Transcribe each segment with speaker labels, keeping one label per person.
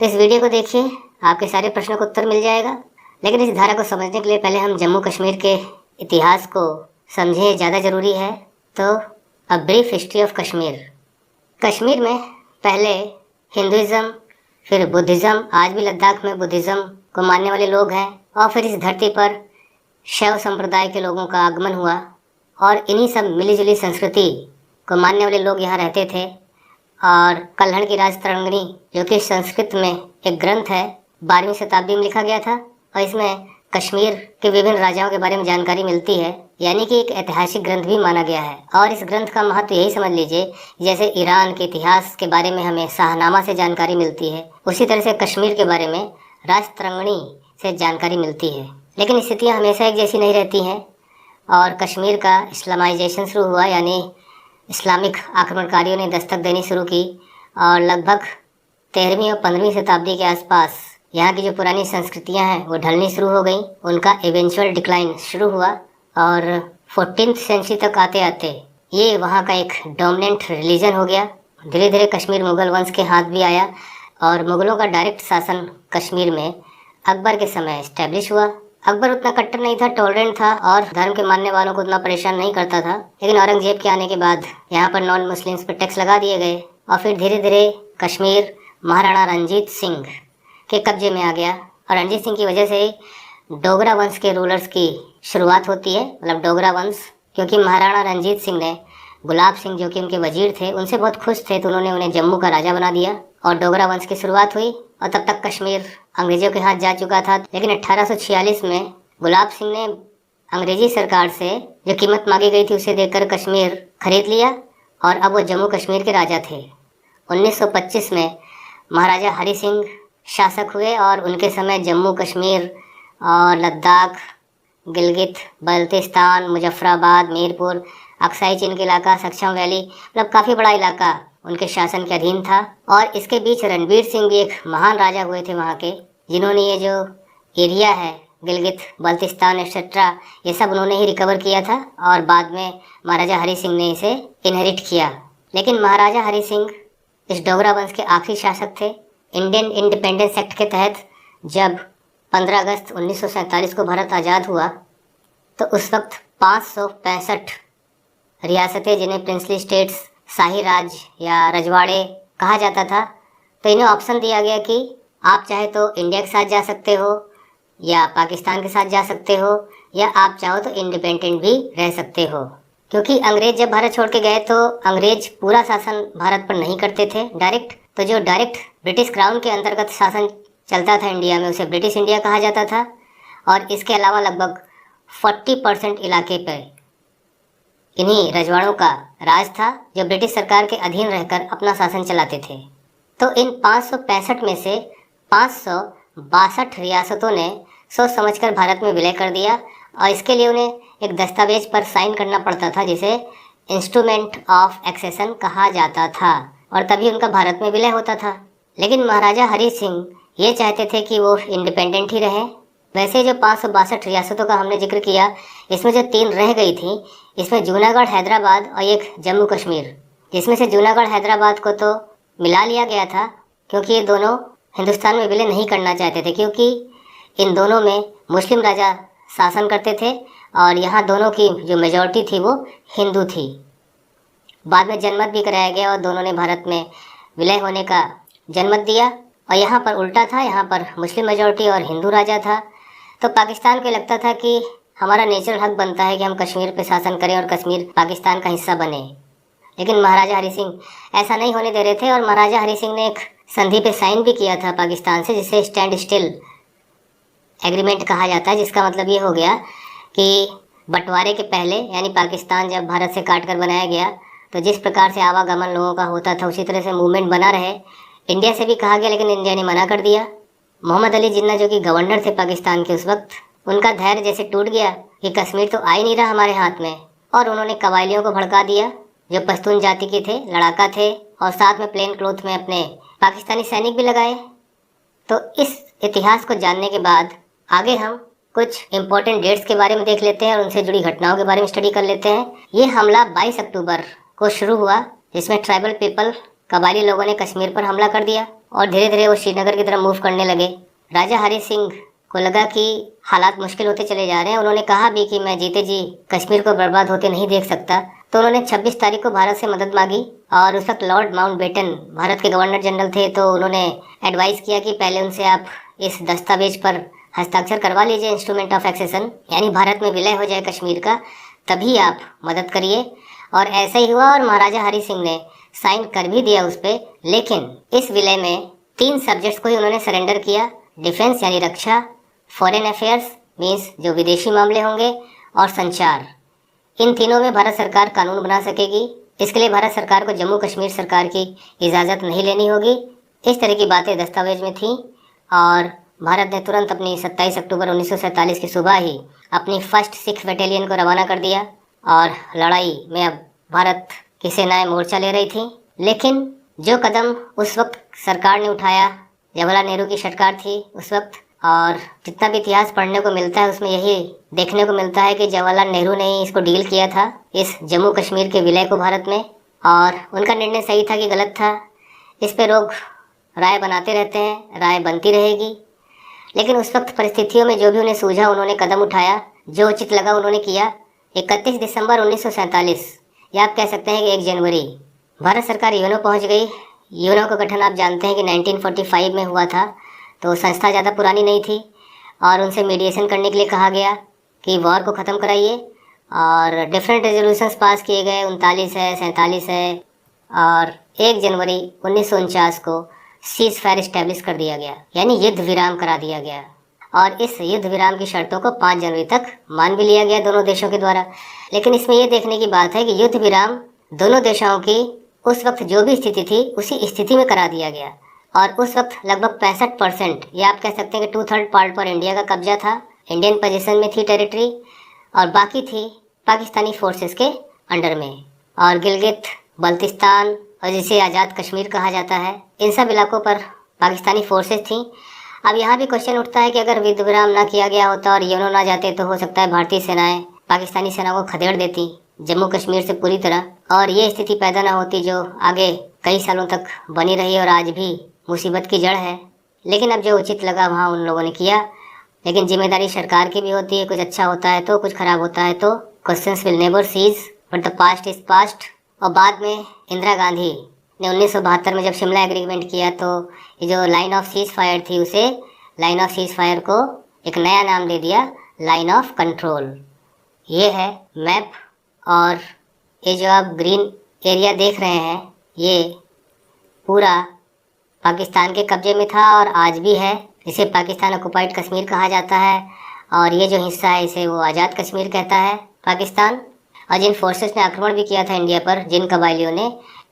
Speaker 1: तो इस वीडियो को देखिए, आपके सारे प्रश्नों का उत्तर मिल जाएगा। लेकिन इस धारा को समझने के लिए पहले हम जम्मू कश्मीर के इतिहास को समझें, ज़्यादा ज़रूरी है। तो a brief history of Kashmir. Kashmir में पहले हिंदुज़म, फिर बुद्धिज़्म, आज भी लद्दाख में बुद्धिज़्म को मानने वाले लोग हैं, और फिर इस धरती पर शैव संप्रदाय के लोगों का आगमन हुआ, और इन्हीं सब मिली जुली संस्कृति को मानने वाले लोग यहाँ रहते थे। और कल्हड़ की राजतरंगिणी, जो कि संस्कृत में एक ग्रंथ है, 12वीं शताब्दी में लिखा गया था, और इसमें कश्मीर के विभिन्न राजाओं के बारे में जानकारी मिलती है, यानी कि एक ऐतिहासिक ग्रंथ भी माना गया है। और इस ग्रंथ का महत्व यही समझ लीजिए, जैसे ईरान के इतिहास के बारे में हमें शाहनामा से जानकारी मिलती है, उसी तरह से कश्मीर के बारे में राजतरंगिणी से जानकारी मिलती है। लेकिन स्थितियाँ हमेशा एक जैसी नहीं रहती हैं, और कश्मीर का इस्लामाइजेशन शुरू हुआ, यानी इस्लामिक आक्रमणकारियों ने दस्तक देनी शुरू की, और लगभग 13वीं और 15वीं शताब्दी के आसपास यहाँ की जो पुरानी संस्कृतियाँ हैं वो ढलनी शुरू हो गई, उनका इवेंचुअल डिक्लाइन शुरू हुआ। और 14th सेंचुरी तक आते आते ये वहाँ का एक डोमिनेंट रिलीजन हो गया। धीरे धीरे कश्मीर मुग़ल वंश के हाथ भी आया, और मुग़लों का डायरेक्ट शासन कश्मीर में अकबर के समय इस्टेब्लिश हुआ। अकबर उतना कट्टर नहीं था, टॉलरेंट था, और धर्म के मानने वालों को उतना परेशान नहीं करता था। लेकिन औरंगजेब के आने के बाद यहाँ पर नॉन मुस्लिम्स पर टैक्स लगा दिए गए, और फिर धीरे धीरे कश्मीर महाराणा रणजीत सिंह के कब्जे में आ गया। और रणजीत सिंह की वजह से डोगरा वंश के रूलर्स की शुरुआत होती है, मतलब डोगरा वंश, क्योंकि महाराणा रणजीत सिंह ने गुलाब सिंह, जो कि उनके वजीर थे, उनसे बहुत खुश थे, तो उन्होंने उन्हें जम्मू का राजा बना दिया, और डोगरा वंश की शुरुआत हुई। और तब तक कश्मीर अंग्रेज़ों के हाथ जा चुका था। लेकिन 1846 में गुलाब सिंह ने अंग्रेजी सरकार से जो कीमत मांगी गई थी उसे देकर कश्मीर खरीद लिया, और अब वो जम्मू कश्मीर के राजा थे। 1925 में महाराजा हरि सिंह शासक हुए, और उनके समय जम्मू कश्मीर और लद्दाख, गिलगित बल्तिस्तान, मुजफ्फराबाद, मीरपुर, अक्साई चिन के इलाका, सक्षम वैली, मतलब काफ़ी बड़ा इलाका उनके शासन के अधीन था। और इसके बीच रणवीर सिंह भी एक महान राजा हुए थे वहाँ के, जिन्होंने ये जो एरिया है गिलगित बल्तिस्तान एक्सेट्रा, ये सब उन्होंने ही रिकवर किया था, और बाद में महाराजा हरि सिंह ने इसे इनहेरिट किया। लेकिन महाराजा हरि सिंह इस डोगरा वंश के आखिरी शासक थे। इंडियन इंडिपेंडेंस एक्ट के तहत जब 15 अगस्त 1947 को भारत आज़ाद हुआ, तो उस वक्त 565 रियासतें, जिन्हें प्रिंसली स्टेट्स, शाही राज या रजवाड़े कहा जाता था, तो इन्हें ऑप्शन दिया गया कि आप चाहे तो इंडिया के साथ जा सकते हो, या पाकिस्तान के साथ जा सकते हो, या आप चाहो तो इंडिपेंडेंट भी रह सकते हो। क्योंकि अंग्रेज जब भारत छोड़ के गए तो अंग्रेज पूरा शासन भारत पर नहीं करते थे डायरेक्ट, तो जो डायरेक्ट ब्रिटिश क्राउन के अंतर्गत शासन चलता था इंडिया में, उसे ब्रिटिश इंडिया कहा जाता था। और इसके अलावा लगभग 40% इलाके पर इन्हीं रजवाड़ों का राज था, जो ब्रिटिश सरकार के अधीन रहकर अपना शासन चलाते थे। तो इन 565 में से 562 रियासतों ने सोच समझकर भारत में विलय कर दिया, और इसके लिए उन्हें एक दस्तावेज पर साइन करना पड़ता था, जिसे इंस्ट्रूमेंट ऑफ एक्सेशन कहा जाता था, और तभी उनका भारत में विलय होता था। लेकिन महाराजा हरि सिंह ये चाहते थे कि वो इंडिपेंडेंट ही रहें। वैसे जो 562 रियासतों का हमने जिक्र किया, इसमें जो 3 रह गई थी, इसमें जूनागढ़, हैदराबाद और एक जम्मू कश्मीर, जिसमें से जूनागढ़ हैदराबाद को तो मिला लिया गया था, क्योंकि ये दोनों हिंदुस्तान में विलय नहीं करना चाहते थे, क्योंकि इन दोनों में मुस्लिम राजा शासन करते थे, और यहाँ दोनों की जो मेजॉरिटी थी वो हिंदू थी। बाद में जनमत भी कराया गया, और दोनों ने भारत में विलय होने का जनमत दिया। और यहाँ पर उल्टा था, यहाँ पर मुस्लिम मेजॉरिटी और हिंदू राजा था। तो पाकिस्तान को लगता था कि हमारा नेचुरल हक बनता है कि हम कश्मीर पे शासन करें और कश्मीर पाकिस्तान का हिस्सा बने। लेकिन महाराजा हरि सिंह ऐसा नहीं होने दे रहे थे, और महाराजा हरि सिंह ने एक संधि पे साइन भी किया था पाकिस्तान से, जिसे स्टैंड स्टिल एग्रीमेंट कहा जाता है, जिसका मतलब ये हो गया कि बंटवारे के पहले, यानी पाकिस्तान जब भारत से काट कर बनाया गया, तो जिस प्रकार से आवागमन लोगों का होता था उसी तरह से मूवमेंट बना रहे। इंडिया से भी कहा गया, लेकिन इंडिया ने मना कर दिया। मोहम्मद अली जिन्ना, जो कि गवर्नर थे पाकिस्तान के उस वक्त, उनका धैर्य जैसे टूट गया कि कश्मीर तो आ ही नहीं रहा हमारे हाथ में, और उन्होंने कबायलियों को भड़का दिया, जो पश्तून जाति के थे, लड़ाका थे, और साथ में प्लेन क्लोथ में अपने पाकिस्तानी सैनिक भी लगाए। तो इस इतिहास को जानने के बाद आगे हम कुछ इम्पोर्टेंट डेट्स के बारे में देख लेते हैं, और उनसे जुड़ी घटनाओं के बारे में स्टडी कर लेते हैं। ये हमला 22 अक्टूबर को शुरू हुआ, जिसमें ट्राइबल पीपल कबायली लोगों ने कश्मीर पर हमला कर दिया और धीरे धीरे वो श्रीनगर की तरफ मूव करने लगे। राजा हरि सिंह को लगा कि हालात मुश्किल होते चले जा रहे हैं। उन्होंने कहा भी कि मैं जीते जी कश्मीर को बर्बाद होते नहीं देख सकता। तो उन्होंने 26 तारीख को भारत से मदद मांगी और उस वक्त लॉर्ड माउंटबेटन भारत के गवर्नर जनरल थे। तो उन्होंने एडवाइस किया कि पहले उनसे आप इस दस्तावेज पर हस्ताक्षर करवा लीजिए, इंस्ट्रूमेंट ऑफ एक्सेशन, यानी भारत में विलय हो जाए कश्मीर का, तभी आप मदद करिए। और ऐसा ही हुआ और महाराजा हरि सिंह ने साइन कर भी दिया उस पर। लेकिन इस विलय में 3 सब्जेक्ट्स को ही उन्होंने सरेंडर किया, डिफेंस यानी रक्षा, फॉरेन अफेयर्स मीन्स जो विदेशी मामले होंगे, और संचार। इन तीनों में भारत सरकार कानून बना सकेगी। इसके लिए भारत सरकार को जम्मू कश्मीर सरकार की इजाज़त नहीं लेनी होगी। इस तरह की बातें दस्तावेज में थीं और भारत ने तुरंत अपनी 27 अक्टूबर 1947 की सुबह ही अपनी फर्स्ट सिख बटालियन को रवाना कर दिया और लड़ाई में अब भारत की सेनाएं मोर्चा ले रही थी। लेकिन जो कदम उस वक्त सरकार ने उठाया, जवाहरलाल नेहरू की सरकार थी उस वक्त, और जितना भी इतिहास पढ़ने को मिलता है उसमें यही देखने को मिलता है कि जवाहरलाल नेहरू ने ही इसको डील किया था, इस जम्मू कश्मीर के विलय को भारत में। और उनका निर्णय सही था कि गलत था, इस पे लोग राय बनाते रहते हैं, राय बनती रहेगी। लेकिन उस वक्त परिस्थितियों में जो भी उन्हें सूझा उन्होंने कदम उठाया, जो उचित लगा उन्होंने किया। 31 दिसंबर 1947 या आप कह सकते हैं कि 1 जनवरी भारत सरकार यूएनओ पहुंच गई। यूएनओ का गठन आप जानते हैं कि 1945 में हुआ था, तो संस्था ज़्यादा पुरानी नहीं थी और उनसे मीडिएशन करने के लिए कहा गया कि वॉर को ख़त्म कराइए। और डिफरेंट रेजोल्यूशंस पास किए गए, 39 है, 47 है, और 1 जनवरी 1949 को सीज फायर इस्टेब्लिश कर दिया गया, यानी युद्ध विराम करा दिया गया। और इस युद्ध विराम की शर्तों को 5 जनवरी तक मान भी लिया गया दोनों देशों के द्वारा। लेकिन इसमें यह देखने की बात है कि युद्ध विराम दोनों देशों की उस वक्त जो भी स्थिति थी उसी स्थिति में करा दिया गया। और उस वक्त लगभग 65% या आप कह सकते हैं कि 2/3 पार्ट पर इंडिया का कब्जा था, इंडियन पोजीशन में थी टेरिटरी, और बाकी थी पाकिस्तानी फोर्सेस के अंडर में। और गिलगित बल्तिस्तान और जिसे आज़ाद कश्मीर कहा जाता है, इन सब इलाकों पर पाकिस्तानी फोर्सेस थीं। अब यहाँ भी क्वेश्चन उठता है कि अगर युद्ध विराम ना किया गया होता और यूएनओ ना जाते तो हो सकता है भारतीय सेनाएं पाकिस्तानी सेनाओं को खदेड़ देती जम्मू कश्मीर से पूरी तरह, और ये स्थिति पैदा ना होती जो आगे कई सालों तक बनी रही और आज भी मुसीबत की जड़ है। लेकिन अब जो उचित लगा वहाँ उन लोगों ने किया। लेकिन जिम्मेदारी सरकार की भी होती है, कुछ अच्छा होता है तो, कुछ खराब होता है तो। Questions will never cease but the past is past. और बाद में इंदिरा गांधी ने 1972 में जब शिमला एग्रीमेंट किया तो ये जो लाइन ऑफ सीज फायर थी उसे, लाइन ऑफ सीज फायर को एक नया नाम दे दिया, लाइन ऑफ कंट्रोल। ये है मैप, और ये जो आप ग्रीन एरिया देख रहे हैं ये पूरा पाकिस्तान के कब्जे में था और आज भी है। इसे पाकिस्तान ऑक्युपाइड कश्मीर कहा जाता है, और ये जो हिस्सा है इसे वो आज़ाद कश्मीर कहता है पाकिस्तान। और जिन फोर्सेस ने आक्रमण भी किया था इंडिया पर, जिन कबायलियों ने,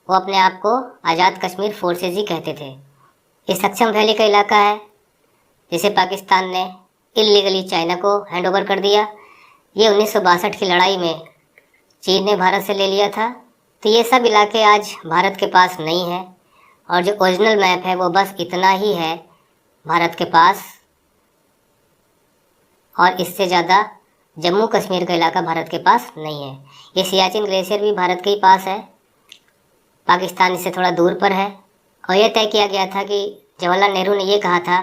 Speaker 1: वो अपने आप को आज़ाद कश्मीर फोर्सेज ही कहते थे। ये सक्षम वैली का इलाका है जिसे पाकिस्तान ने इलीगली चाइना को हैंड ओवर कर दिया। ये 1962 की लड़ाई में चीन ने भारत से ले लिया था। तो ये सब इलाके आज भारत के पास नहीं है, और जो ओरिजिनल मैप है वो बस इतना ही है भारत के पास, और इससे ज़्यादा जम्मू कश्मीर का इलाका भारत के पास नहीं है। ये सियाचिन ग्लेशियर भी भारत के ही पास है, पाकिस्तान इससे थोड़ा दूर पर है। और यह तय किया गया था कि जवाहरलाल नेहरू ने ये कहा था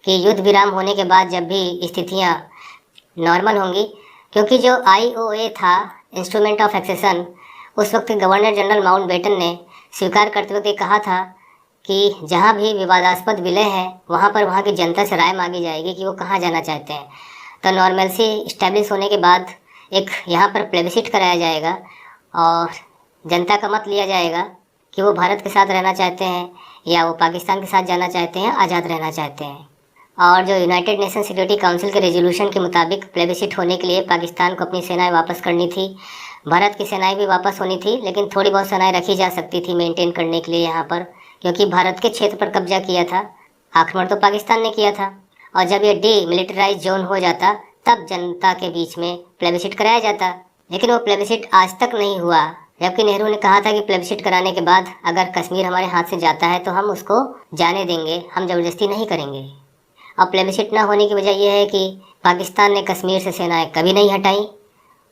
Speaker 1: कि युद्ध विराम होने के बाद जब भी स्थितियाँ नॉर्मल होंगी, क्योंकि जो IOA था, इंस्ट्रूमेंट ऑफ एक्सेशन, उस वक्त गवर्नर जनरल माउंटबेटन ने स्वीकार करते हुए कहा था कि जहाँ भी विवादास्पद विलय है वहाँ पर वहाँ की जनता से राय मांगी जाएगी कि वो कहाँ जाना चाहते हैं। तो नॉर्मलसी इस्टेब्लिश होने के बाद एक यहाँ पर प्लेबिसिट कराया जाएगा और जनता का मत लिया जाएगा कि वो भारत के साथ रहना चाहते हैं या वो पाकिस्तान के साथ जाना चाहते हैं, आज़ाद रहना चाहते हैं। और जो यूनाइटेड नेशन सिक्योरिटी काउंसिल के रेजोल्यूशन के मुताबिक प्लेबिसिट होने के लिए पाकिस्तान को अपनी सेनाएं वापस करनी थी, भारत की सेनाएं भी वापस होनी थी, लेकिन थोड़ी बहुत सेनाएं रखी जा सकती थी मेंटेन करने के लिए यहाँ पर, क्योंकि भारत के क्षेत्र पर कब्जा किया था, आक्रमण तो पाकिस्तान ने किया था। और जब ये डीमिलिटराइज जोन हो जाता तब जनता के बीच में प्लेबिसिट कराया जाता, लेकिन वो प्लेबिसिट आज तक नहीं हुआ। जबकि नेहरू ने कहा था कि प्लेबिसिट कराने के बाद अगर कश्मीर हमारे हाथ से जाता है तो हम उसको जाने देंगे, हम ज़बरदस्ती नहीं करेंगे। अब प्लेबिसिट ना होने की वजह यह है कि पाकिस्तान ने कश्मीर से सेनाएं कभी नहीं हटाई।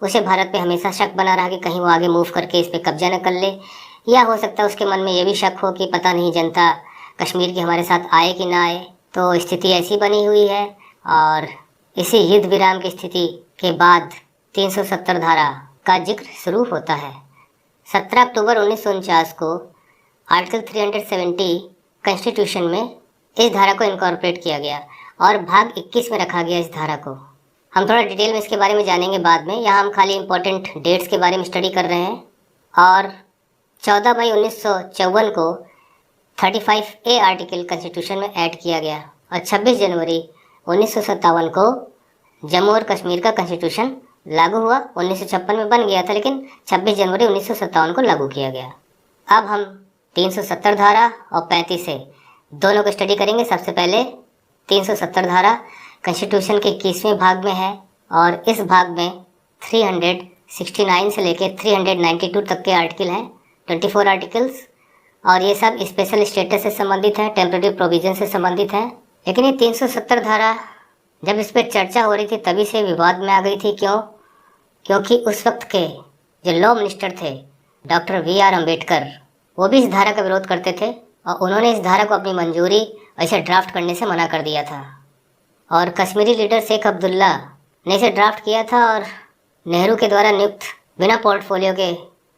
Speaker 1: उसे भारत पे हमेशा शक बना रहा कि कहीं वो आगे मूव करके इस पर कब्जा न कर ले, या हो सकता है उसके मन में ये भी शक हो कि पता नहीं जनता कश्मीर की हमारे साथ आए कि ना आए। तो स्थिति ऐसी बनी हुई है और इसी युद्ध विराम की स्थिति के बाद 370 धारा का जिक्र शुरू होता है। 17 अक्टूबर 1949 को आर्टिकल 370 कॉन्स्टिट्यूशन में इस धारा को इनकॉर्पोरेट किया गया और भाग 21 में रखा गया इस धारा को। हम थोड़ा डिटेल में इसके बारे में जानेंगे बाद में, यहाँ हम खाली इम्पोर्टेंट डेट्स के बारे में स्टडी कर रहे हैं। और 14 मई 1954 को 35A आर्टिकल कॉन्स्टिट्यूशन में ऐड किया गया और 26 जनवरी 1957 को जम्मू और कश्मीर का कॉन्स्टिट्यूशन लागू हुआ। 1956 में बन गया था लेकिन 26 जनवरी 1957 को लागू किया गया। अब हम 370 धारा और 35A दोनों को स्टडी करेंगे। सबसे पहले 370 धारा कॉन्स्टिट्यूशन के 21वें भाग में है और इस भाग में 369 से लेकर 392 तक के आर्टिकल हैं, 24 आर्टिकल्स, और ये सब स्पेशल स्टेटस से संबंधित हैं, टेम्परेरी प्रोविजन से संबंधित हैं। लेकिन ये 370 धारा जब इस पर चर्चा हो रही थी तभी से विवाद में आ गई थी। क्यों? क्योंकि उस वक्त के जो लॉ मिनिस्टर थे डॉक्टर VR अम्बेडकर, वो भी इस धारा का विरोध करते थे और उन्होंने इस धारा को अपनी मंजूरी ऐसे ड्राफ्ट करने से मना कर दिया था। और कश्मीरी लीडर शेख अब्दुल्ला ने इसे ड्राफ्ट किया था और नेहरू के द्वारा नियुक्त बिना पोर्टफोलियो के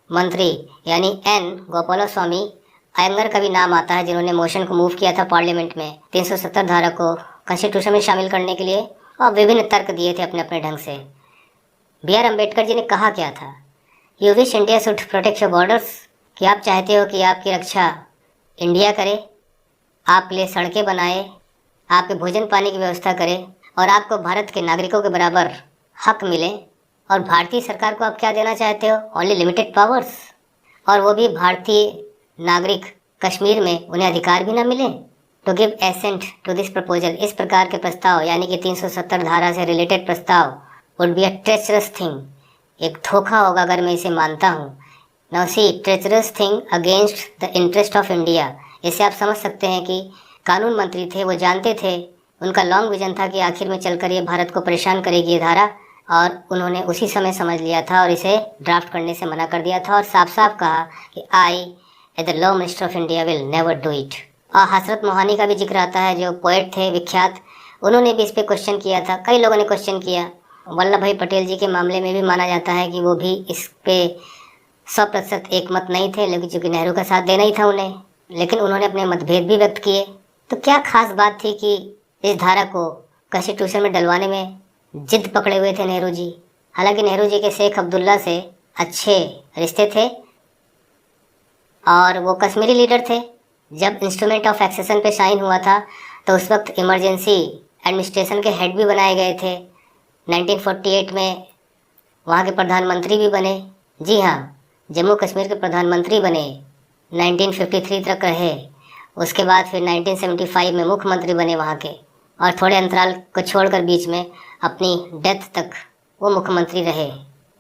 Speaker 1: मंत्री यानी N गोपालस्वामी अयंगर का भी नाम आता है, जिन्होंने मोशन को मूव किया था पार्लियामेंट में 370 धारा को कॉन्स्टिट्यूशन में शामिल करने के लिए और विभिन्न तर्क दिए थे अपने अपने ढंग से। B.R. अम्बेडकर जी ने कहा क्या था? You wish India should protect your borders, कि आप चाहते हो कि आपकी रक्षा इंडिया करे, आपके लिए सड़कें बनाए, आपके भोजन पानी की व्यवस्था करे और आपको भारत के नागरिकों के बराबर हक मिले। और भारतीय सरकार को आप क्या देना चाहते हो? ओनली लिमिटेड पावर्स, और वो भी भारतीय नागरिक कश्मीर में उन्हें अधिकार भी न मिले। To give assent to this proposal, इस प्रकार के प्रस्ताव यानी कि 370 धारा से रिलेटेड प्रस्ताव would be a treacherous thing, एक धोखा होगा अगर मैं इसे मानता हूँ। Now see, treacherous thing against the interest of India. इससे आप समझ सकते हैं कि कानून मंत्री थे, वो जानते थे, उनका लॉन्ग विजन था कि आखिर में चलकर ये भारत को परेशान करेगी ये धारा, और उन्होंने उसी समय समझ लिया था और इसे ड्राफ्ट करने से मना कर दिया था और साफ साफ कहा कि I as the law minister of India will never do it. और हसरत मोहानी का भी जिक्र आता है, जो पोएट थे विख्यात, उन्होंने भी इस पर क्वेश्चन किया था, कई लोगों ने क्वेश्चन किया। वल्लभ भाई पटेल जी के मामले में भी माना जाता है कि वो भी इस पे 100% एक मत नहीं थे, लेकिन चूँकि नेहरू का साथ देना ही था उन्हें, लेकिन उन्होंने अपने मतभेद भी व्यक्त किए। तो क्या खास बात थी कि इस धारा को कॉन्स्टिट्यूशन में डलवाने में जिद पकड़े हुए थे नेहरू जी? हालांकि नेहरू जी के शेख अब्दुल्ला से अच्छे रिश्ते थे और वो कश्मीरी लीडर थे। जब इंस्ट्रूमेंट ऑफ एक्सेशन पे साइन हुआ था तो उस वक्त इमरजेंसी एडमिनिस्ट्रेशन के हेड भी बनाए गए थे। 1948 में वहाँ के प्रधानमंत्री भी बने। जी हाँ, जम्मू कश्मीर के प्रधानमंत्री बने, 1953 तक रहे। उसके बाद फिर 1975 में मुख्यमंत्री बने वहाँ के, और थोड़े अंतराल को छोड़कर बीच में अपनी डेथ तक वो मुख्यमंत्री रहे।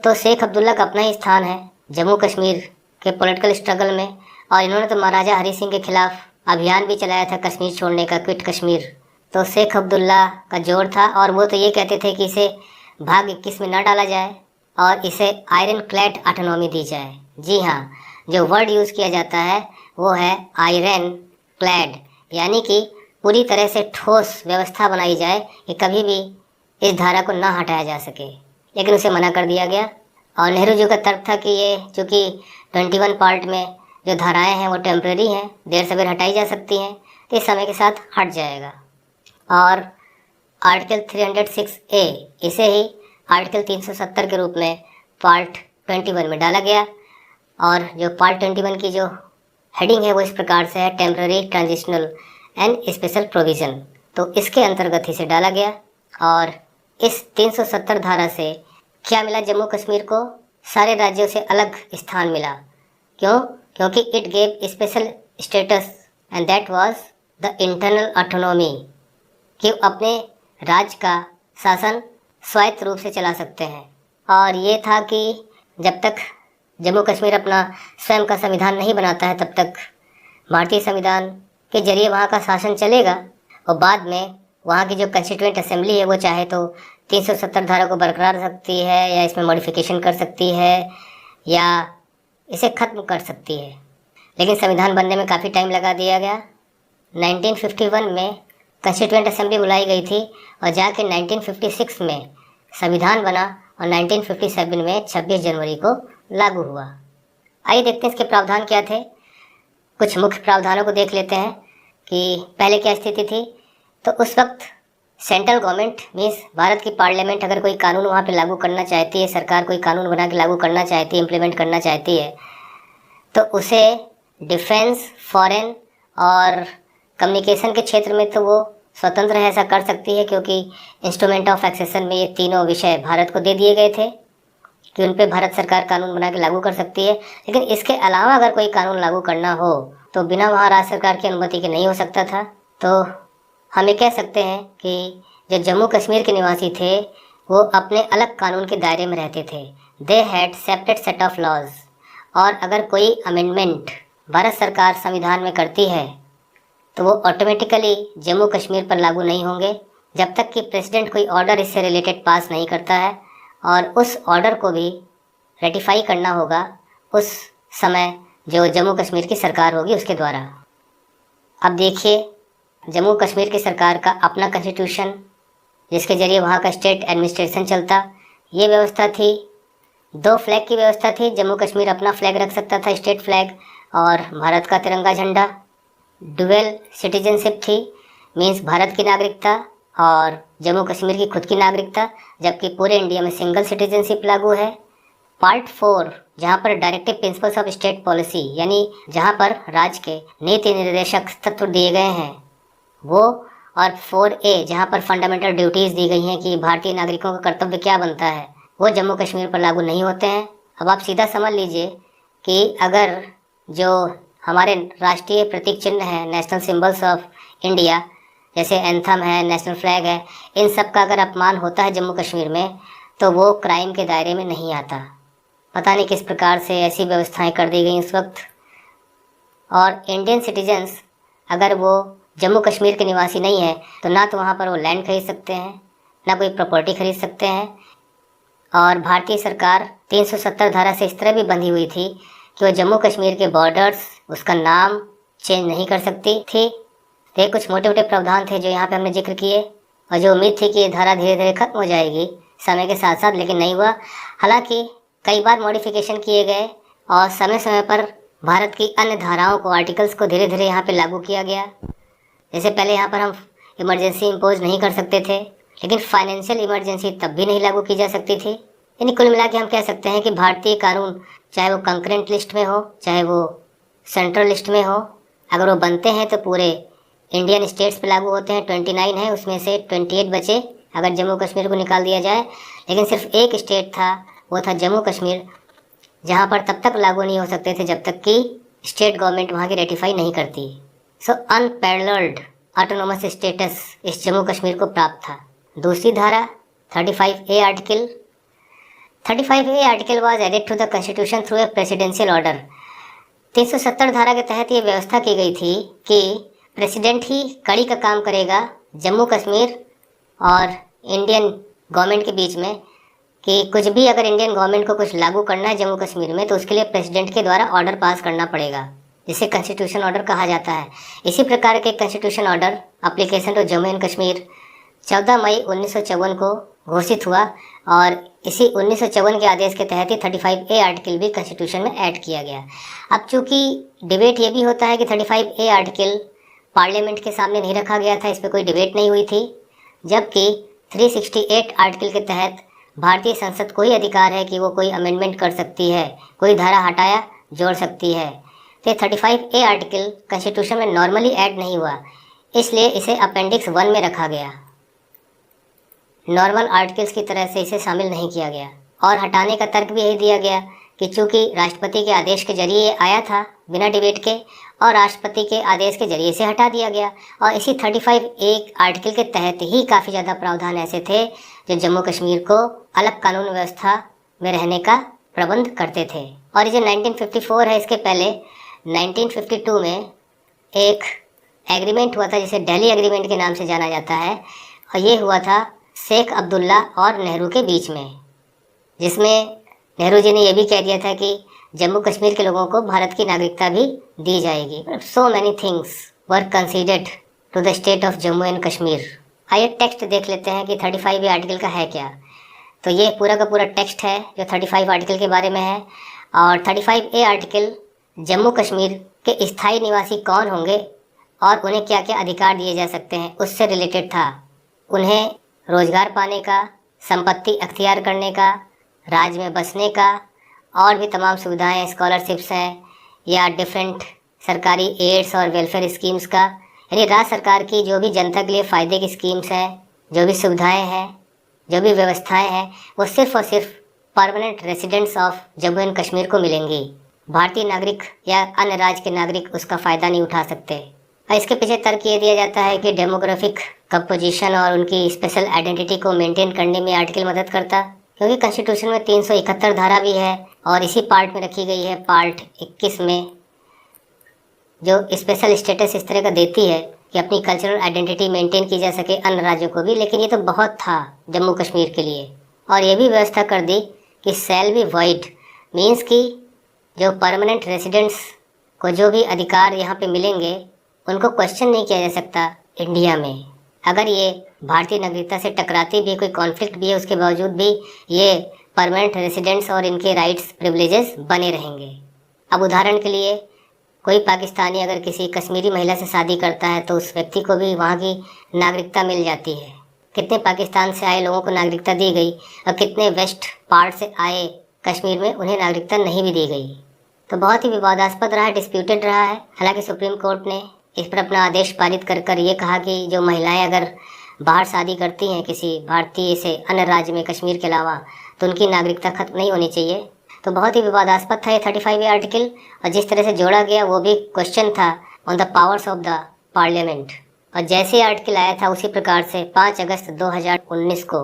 Speaker 1: तो शेख अब्दुल्ला का अपना ही स्थान है जम्मू कश्मीर के पॉलिटिकल स्ट्रगल में, और इन्होंने तो महाराजा हरी सिंह के खिलाफ अभियान भी चलाया था कश्मीर छोड़ने का, क्विट कश्मीर। तो शेख अब्दुल्ला का जोर था और वो तो ये कहते थे कि इसे भाग 21 में न डाला जाए और इसे आयरन क्लैड ऑटोनॉमी दी जाए। जी हाँ, जो वर्ड यूज़ किया जाता है वो है आयरन क्लैड, यानी कि पूरी तरह से ठोस व्यवस्था बनाई जाए कि कभी भी इस धारा को ना हटाया जा सके, लेकिन उसे मना कर दिया गया। और नेहरू जी का तर्क था कि ये चूँकि 21 पार्ट में जो धाराएं हैं वो टेम्प्रेरी हैं, देर सवेर हटाई जा सकती हैं, तो इस समय के साथ हट जाएगा। और आर्टिकल 306A इसे ही आर्टिकल 370 के रूप में पार्ट 21 में डाला गया, और जो पार्ट 21 की जो हेडिंग है वो इस प्रकार से है, temporary, transitional and special provision. तो इसके अंतर्गत इसे डाला गया। और इस 370 धारा से क्या मिला जम्मू कश्मीर को? सारे राज्यों से अलग स्थान मिला। क्यों? क्योंकि it gave special status and that was the internal autonomy, कि अपने राज्य का शासन स्वायत्त रूप से चला सकते हैं। और ये था कि जब तक जम्मू कश्मीर अपना स्वयं का संविधान नहीं बनाता है तब तक भारतीय संविधान के जरिए वहाँ का शासन चलेगा, और बाद में वहाँ की जो कंस्टिट्यूएंट असेंबली है वो चाहे तो 370 धारा को बरकरार रख सकती है, या इसमें मॉडिफिकेशन कर सकती है, या इसे ख़त्म कर सकती है। लेकिन संविधान बनने में काफ़ी टाइम लगा दिया गया। 1951 में कॉन्स्टिट्यूएंट असेंबली बुलाई गई थी और जाके 1956 में संविधान बना और 1957 में 26 जनवरी को लागू हुआ। आइए देखते हैं इसके प्रावधान क्या थे। कुछ मुख्य प्रावधानों को देख लेते हैं कि पहले क्या स्थिति थी। तो उस वक्त सेंट्रल गवर्नमेंट मीन्स भारत की पार्लियामेंट अगर कोई कानून वहाँ पे लागू करना चाहती है, सरकार कोई कानून बना के लागू करना चाहती है, इम्प्लीमेंट करना चाहती है, तो उसे डिफेंस, फॉरेन और कम्युनिकेशन के क्षेत्र में तो वो स्वतंत्र है, ऐसा कर सकती है, क्योंकि इंस्ट्रूमेंट ऑफ एक्सेशन में ये तीनों विषय भारत को दे दिए गए थे कि उन पे भारत सरकार कानून बना के लागू कर सकती है। लेकिन इसके अलावा अगर कोई कानून लागू करना हो तो बिना वहाँ राज्य सरकार की अनुमति के नहीं हो सकता था। तो हम ये कह सकते हैं कि जो जम्मू कश्मीर के निवासी थे वो अपने अलग कानून के दायरे में रहते थे। They had separate set of laws. और अगर कोई अमेंडमेंट भारत सरकार संविधान में करती है तो वो ऑटोमेटिकली जम्मू कश्मीर पर लागू नहीं होंगे जब तक कि प्रेसिडेंट कोई ऑर्डर इससे रिलेटेड पास नहीं करता है, और उस ऑर्डर को भी रेटिफाई करना होगा उस समय जो जम्मू कश्मीर की सरकार होगी उसके द्वारा। अब देखिए, जम्मू कश्मीर की सरकार का अपना कॉन्स्टिट्यूशन जिसके ज़रिए वहाँ का स्टेट एडमिनिस्ट्रेशन चलता, ये व्यवस्था थी। 2 फ्लैग की व्यवस्था थी। जम्मू कश्मीर अपना फ्लैग रख सकता था, स्टेट फ्लैग, और भारत का तिरंगा झंडा। डुअल सिटीजनशिप थी, मीन्स भारत की नागरिकता और जम्मू कश्मीर की खुद की नागरिकता, जबकि पूरे इंडिया में सिंगल सिटीजनशिप लागू है। पार्ट 4 जहाँ पर directive principles of state policy, यानी जहाँ पर राज्य के नीति निर्देशक तत्व दिए गए हैं वो, और 4A जहाँ पर फंडामेंटल ड्यूटीज़ दी गई हैं कि भारतीय नागरिकों का कर्तव्य क्या बनता है, वो जम्मू कश्मीर पर लागू नहीं होते हैं। अब आप सीधा समझ लीजिए कि अगर जो हमारे राष्ट्रीय प्रतीक चिन्ह है, नेशनल सिंबल्स ऑफ इंडिया, जैसे एंथम है, नेशनल फ्लैग है, इन सब का अगर अपमान होता है जम्मू कश्मीर में तो वो क्राइम के दायरे में नहीं आता। पता नहीं किस प्रकार से ऐसी व्यवस्थाएं कर दी गई उस वक्त। और इंडियन सिटीजन्स अगर वो जम्मू कश्मीर के निवासी नहीं है तो ना तो वहाँ पर वो लैंड खरीद सकते हैं, ना कोई प्रॉपर्टी खरीद सकते हैं। और भारतीय सरकार 370 धारा से इस तरह भी बंधी हुई थी कि वो जम्मू कश्मीर के बॉर्डर्स, उसका नाम चेंज नहीं कर सकती थी। तो ये कुछ मोटे मोटे प्रावधान थे जो यहाँ पे हमने जिक्र किए, और जो उम्मीद थी कि ये धारा धीरे धीरे खत्म हो जाएगी समय के साथ साथ, लेकिन नहीं हुआ। हालांकि कई बार मॉडिफिकेशन किए गए और समय समय पर भारत की अन्य धाराओं को, आर्टिकल्स को धीरे धीरे यहाँ पे लागू किया गया। जैसे पहले यहाँ पर हम इमरजेंसी इम्पोज नहीं कर सकते थे, लेकिन फाइनेंशियल इमरजेंसी तब भी नहीं लागू की जा सकती थी। यानी कुल मिला के हम कह सकते हैं कि भारतीय कानून, चाहे वो कंकरेंट लिस्ट में हो, चाहे वो सेंट्रल लिस्ट में हो, अगर वो बनते हैं तो पूरे इंडियन स्टेट्स पे लागू होते हैं। 29 है, उसमें से 28 बचे अगर जम्मू कश्मीर को निकाल दिया जाए। लेकिन सिर्फ एक स्टेट था, वो था जम्मू कश्मीर, जहाँ पर तब तक लागू नहीं हो सकते थे जब तक कि स्टेट गवर्नमेंट वहाँ की रेटिफाई नहीं करती। सो अनपैरेलल्ड ऑटोनोमस स्टेटस इस जम्मू कश्मीर को प्राप्त था। दूसरी धारा 35A article 35A article was added to the constitution through a presidential order. 370 धारा के तहत ये व्यवस्था की गई थी कि प्रेसिडेंट ही कड़ी का काम करेगा जम्मू कश्मीर और इंडियन गवर्नमेंट के बीच में, कि कुछ भी अगर इंडियन गवर्नमेंट को कुछ लागू करना है जम्मू कश्मीर में तो उसके लिए प्रेसिडेंट के द्वारा ऑर्डर पास करना पड़ेगा, जिसे कॉन्स्टिट्यूशन ऑर्डर कहा जाता है। इसी प्रकार के constitution order application to Jammu and Kashmir 14 मई 1954 को घोषित हुआ, और इसी 1954 के आदेश के तहत ही 35A आर्टिकल भी कॉन्स्टिट्यूशन में ऐड किया गया। अब चूँकि डिबेट ये भी होता है कि 35A आर्टिकल पार्लियामेंट के सामने नहीं रखा गया था, इस पर कोई डिबेट नहीं हुई थी, जबकि 368 आर्टिकल के तहत भारतीय संसद को ही अधिकार है कि वो कोई अमेंडमेंट कर सकती है, कोई धारा हटाया जोड़ सकती है। तो 35A आर्टिकल कॉन्स्टिट्यूशन में नॉर्मली ऐड नहीं हुआ, इसलिए इसे अपेंडिक्स 1 में रखा गया। नॉर्मल आर्टिकल्स की तरह से इसे शामिल नहीं किया गया। और हटाने का तर्क भी यही दिया गया कि चूँकि राष्ट्रपति के आदेश के जरिए आया था बिना डिबेट के, और राष्ट्रपति के आदेश के जरिए से हटा दिया गया। और इसी 35A आर्टिकल के तहत ही काफ़ी ज़्यादा प्रावधान ऐसे थे जो जम्मू कश्मीर को अलग कानून व्यवस्था में रहने का प्रबंध करते थे। और ये जो 1954 है, इसके पहले 1952 में एक एग्रीमेंट हुआ था जिसे दिल्ली एग्रीमेंट के नाम से जाना जाता है, और ये हुआ था शेख अब्दुल्ला और नेहरू के बीच में, जिसमें नेहरू जी ने यह भी कह दिया था कि जम्मू कश्मीर के लोगों को भारत की नागरिकता भी दी जाएगी। So many things were considered to the state of Jammu and Kashmir. आइए टेक्स्ट देख लेते हैं कि 35A आर्टिकल का है क्या। तो ये पूरा का पूरा टेक्स्ट है जो 35 आर्टिकल के बारे में है। और 35A आर्टिकल जम्मू कश्मीर के स्थायी निवासी कौन होंगे और उन्हें क्या क्या अधिकार दिए जा सकते हैं उससे रिलेटेड था। उन्हें रोजगार पाने का, संपत्ति अख्तियार करने का, राज्य में बसने का, और भी तमाम सुविधाएं, स्कॉलरशिप्स हैं या डिफरेंट सरकारी एड्स और वेलफेयर स्कीम्स का, यानी राज्य सरकार की जो भी जनता के लिए फ़ायदे की स्कीम्स हैं, जो भी सुविधाएं हैं, जो भी व्यवस्थाएं हैं, वो सिर्फ़ और सिर्फ permanent residents of Jammu and Kashmir को मिलेंगी। भारतीय नागरिक या अन्य राज्य के नागरिक उसका फ़ायदा नहीं उठा सकते। और इसके पीछे तर्क ये दिया जाता है कि डेमोग्राफिक कंपोजिशन और उनकी स्पेशल आइडेंटिटी को मेंटेन करने में आर्टिकल मदद करता, क्योंकि कॉन्स्टिट्यूशन में 371 धारा भी है और इसी पार्ट में रखी गई है, पार्ट 21 में, जो स्पेशल स्टेटस इस तरह का देती है कि अपनी कल्चरल आइडेंटिटी मेंटेन की जा सके अन्य राज्यों को भी। लेकिन ये तो बहुत था जम्मू कश्मीर के लिए। और ये भी व्यवस्था कर दी कि शैल बी वॉइड, मीन्स कि जो परमानेंट रेसिडेंट्स को जो भी अधिकार यहाँ पे मिलेंगे उनको क्वेश्चन नहीं किया जा सकता इंडिया में। अगर ये भारतीय नागरिकता से टकराती भी, कोई कॉन्फ्लिक्ट भी है, उसके बावजूद भी ये परमानेंट रेसिडेंट्स और इनके राइट्स प्रिविलेजेस बने रहेंगे। अब उदाहरण के लिए कोई पाकिस्तानी अगर किसी कश्मीरी महिला से शादी करता है तो उस व्यक्ति को भी वहाँ की नागरिकता मिल जाती है। कितने पाकिस्तान से आए लोगों को नागरिकता दी गई और कितने वेस्ट पार्ट से आए कश्मीर में उन्हें नागरिकता नहीं भी दी गई। तो बहुत ही विवादास्पद रहा है, डिस्प्यूटेड रहा है। हालांकि सुप्रीम कोर्ट ने इस पर अपना आदेश पारित कर ये कहा कि जो महिलाएं अगर बाहर शादी करती हैं किसी भारतीय से अन्य राज्य में कश्मीर के अलावा, तो उनकी नागरिकता खत्म नहीं होनी चाहिए। तो बहुत ही विवादास्पद था ये 35A आर्टिकल। और जिस तरह से जोड़ा गया वो भी क्वेश्चन था on the powers of the parliament. और जैसे आर्टिकल आया था उसी प्रकार से 5 अगस्त 2019 को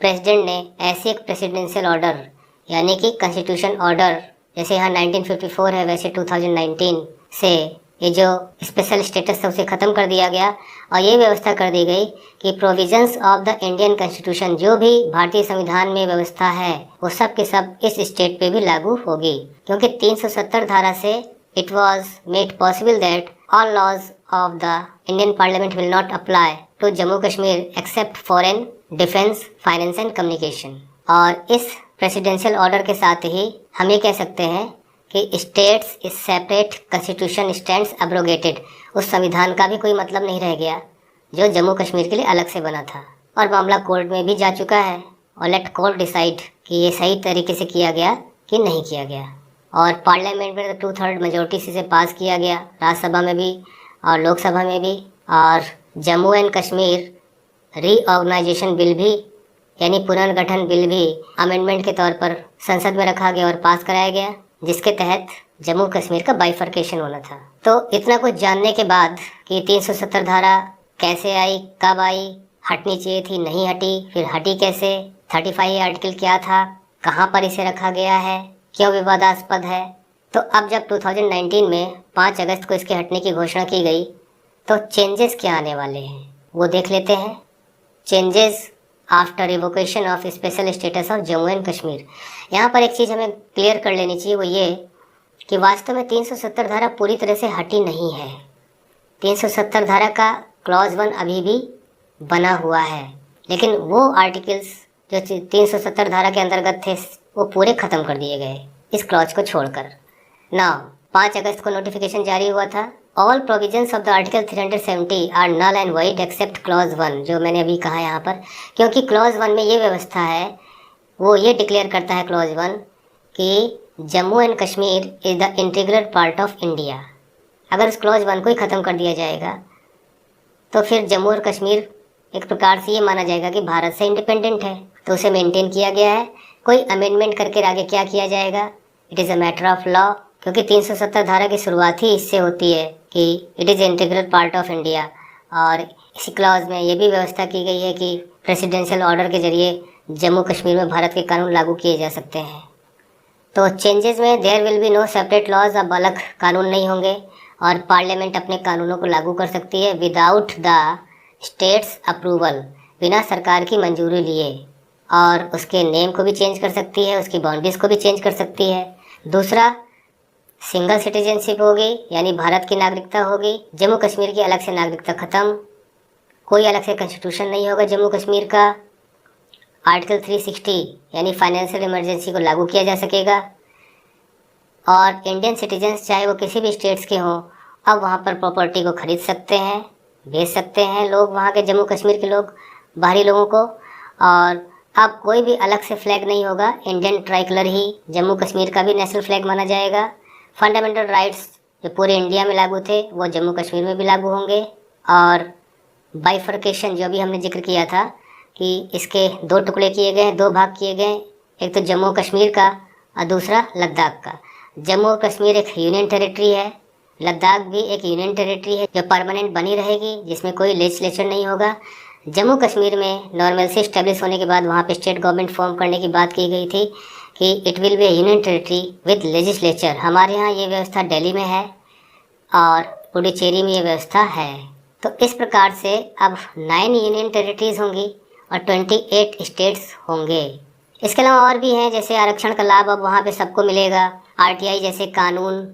Speaker 1: प्रेसिडेंट ने ऐसे एक प्रेसिडेंशियल ऑर्डर, यानी कि कॉन्स्टिट्यूशन ऑर्डर, जैसे यहाँ 1954 है वैसे 2019 से ये जो स्पेशल स्टेटस था उसे ख़त्म कर दिया गया। और ये व्यवस्था कर दी गई कि provisions of the Indian constitution, जो भी भारतीय संविधान में व्यवस्था है वो सब के सब इस स्टेट पे भी लागू होगी। क्योंकि 370 धारा से it was made possible that all laws of the Indian parliament will not apply to Jammu Kashmir except foreign, defence, finance and communication. और इस प्रेसिडेंशियल ऑर्डर के साथ ही हम ये कह सकते हैं कि स्टेट्स इस सेपरेट कॉन्स्टिट्यूशन स्टैंड्स एब्रोगेटेड, उस संविधान का भी कोई मतलब नहीं रह गया जो जम्मू कश्मीर के लिए अलग से बना था। और मामला कोर्ट में भी जा चुका है और लेट कोर्ट डिसाइड कि ये सही तरीके से किया गया कि नहीं किया गया। और पार्लियामेंट में 2/3 मेजोरिटी से पास किया गया, राज्यसभा में भी और लोकसभा में भी। और Jammu and Kashmir reorganisation bill भी, यानी पुनर्गठन बिल भी अमेंडमेंट के तौर पर संसद में रखा गया और पास कराया गया, जिसके तहत जम्मू कश्मीर का बाइफर्केशन होना था। तो इतना कुछ जानने के बाद कि 370 धारा कैसे आई, कब आई, हटनी चाहिए थी, नहीं हटी, फिर हटी कैसे, 35A आर्टिकल क्या था, कहाँ पर इसे रखा गया है, क्यों विवादास्पद है, तो अब जब 2019 में 5 अगस्त को इसके हटने की घोषणा की गई तो चेंजेस क्या आने वाले हैं वो देख लेते हैं। Changes after revocation of special status of Jammu and Kashmir. यहाँ पर एक चीज़ हमें क्लियर कर लेनी चाहिए, वो ये कि वास्तव में 370 धारा पूरी तरह से हटी नहीं है। 370 धारा का क्लॉज 1 अभी भी बना हुआ है, लेकिन वो आर्टिकल्स जो 370 धारा के अंतर्गत थे वो पूरे ख़त्म कर दिए गए इस क्लॉज को छोड़कर। नाउ 5 अगस्त को नोटिफिकेशन जारी हुआ था। All provisions of the article 370 are null and void except clause 1, जो मैंने अभी कहा यहाँ पर, क्योंकि क्लॉज 1 में ये व्यवस्था है, वो ये डिक्लेयर करता है क्लॉज 1 कि Jammu and Kashmir is the integral part of India. अगर उस क्लॉज 1 को ही ख़त्म कर दिया जाएगा तो फिर जम्मू और कश्मीर एक प्रकार से ये माना जाएगा कि भारत से इंडिपेंडेंट है, तो उसे मेंटेन किया गया है। कोई अमेंडमेंट करके आगे क्या किया जाएगा, it is a matter of law, क्योंकि 370 धारा की शुरुआत ही इससे होती है कि it is integral part of India. और इसी क्लॉज में ये भी व्यवस्था की गई है कि प्रेसिडेंशियल ऑर्डर के जरिए जम्मू कश्मीर में भारत के कानून लागू किए जा सकते हैं। तो चेंजेस में there will be no separate laws, अब अलग कानून नहीं होंगे और पार्लियामेंट अपने कानूनों को लागू कर सकती है विदाउट द स्टेट्स अप्रूवल, बिना सरकार की मंजूरी लिए। और उसके नेम को भी चेंज कर सकती है, उसकी बाउंड्रीज को भी चेंज कर सकती है, दूसरा, सिंगल सिटीजनशिप होगी, यानी भारत की नागरिकता होगी। जम्मू कश्मीर की अलग से नागरिकता ख़त्म, कोई अलग से कॉन्स्टिट्यूशन नहीं होगा जम्मू कश्मीर का। आर्टिकल 360 यानी फाइनेंशियल इमरजेंसी को लागू किया जा सकेगा। और इंडियन सिटीजन्स चाहे वो किसी भी स्टेट्स के हों, अब वहाँ पर प्रॉपर्टी को ख़रीद सकते हैं, बेच सकते हैं लोग, वहाँ के जम्मू कश्मीर के लोग बाहरी लोगों को। और अब कोई भी अलग से फ्लैग नहीं होगा, इंडियन ट्राई कलर ही जम्मू कश्मीर का भी नेशनल फ्लैग माना जाएगा। फंडामेंटल राइट्स जो पूरे इंडिया में लागू थे वो जम्मू कश्मीर में भी लागू होंगे। और बाइफर्केशन जो भी हमने जिक्र किया था कि इसके दो टुकड़े किए गए, दो भाग किए गए, एक तो जम्मू कश्मीर का और दूसरा लद्दाख का। जम्मू कश्मीर एक यूनियन टेरिटरी है, लद्दाख भी एक यूनियन टेरिटरी है जो परमानेंट बनी रहेगी, जिसमें कोई लेजिस्लेचर नहीं होगा। जम्मू कश्मीर में नॉर्मल से इस्टेब्लिश होने के बाद वहाँ पे स्टेट गवर्नमेंट फॉर्म करने की बात की गई थी कि it will be union territory with legislature. हमारे यहाँ ये व्यवस्था दिल्ली में है और पुडुचेरी में ये व्यवस्था है। तो इस प्रकार से अब 9 यूनियन टेरिटरीज होंगी और 28 स्टेट्स होंगे। इसके अलावा और भी हैं, जैसे आरक्षण का लाभ अब वहाँ पे सबको मिलेगा, आरटीआई जैसे कानून।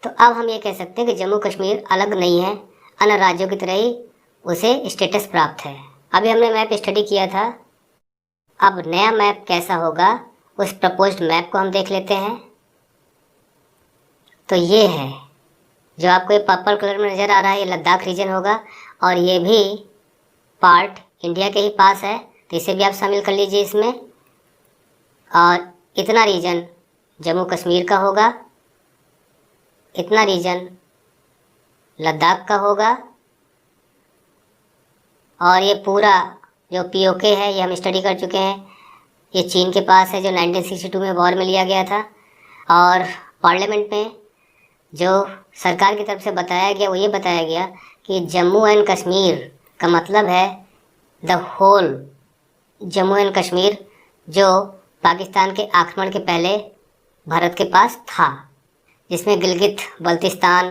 Speaker 1: तो अब हम ये कह सकते हैं कि जम्मू कश्मीर अलग नहीं है, अन्य राज्यों की तरह ही उसे स्टेटस प्राप्त है। अभी हमने मैप स्टडी किया था, अब नया मैप कैसा होगा उस प्रपोज्ड मैप को हम देख लेते हैं। तो ये है जो आपको ये पर्पल कलर में नज़र आ रहा है, ये लद्दाख रीजन होगा और ये भी पार्ट इंडिया के ही पास है, तो इसे भी आप शामिल कर लीजिए इसमें। और इतना रीजन जम्मू कश्मीर का होगा, इतना रीजन लद्दाख का होगा और ये पूरा जो पीओके है ये हम स्टडी कर चुके हैं, ये चीन के पास है जो 1962 में वॉर में लिया गया था। और पार्लियामेंट में जो सरकार की तरफ से बताया गया वो ये बताया गया कि जम्मू एंड कश्मीर का मतलब है the whole Jammu and Kashmir, जो पाकिस्तान के आक्रमण के पहले भारत के पास था, जिसमें गिलगित बल्तिस्तान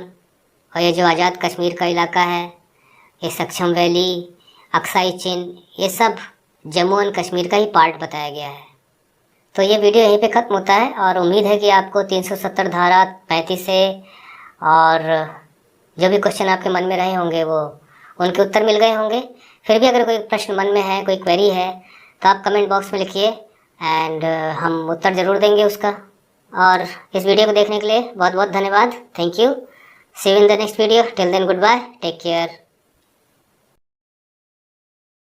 Speaker 1: और ये जो आज़ाद कश्मीर का इलाका है, ये सक्षम वैली, अक्साई चिन, ये सब जम्मू एंड कश्मीर का ही पार्ट बताया गया है। तो ये वीडियो यहीं पे ख़त्म होता है और उम्मीद है कि आपको 370 धारा 35 से और जो भी क्वेश्चन आपके मन में रहे होंगे वो उनके उत्तर मिल गए होंगे। फिर भी अगर कोई प्रश्न मन में है, कोई क्वेरी है, तो आप कमेंट बॉक्स में लिखिए एंड हम उत्तर ज़रूर देंगे उसका। और इस वीडियो को देखने के लिए बहुत बहुत धन्यवाद। Thank you. See you in the next video. Till then goodbye, take care.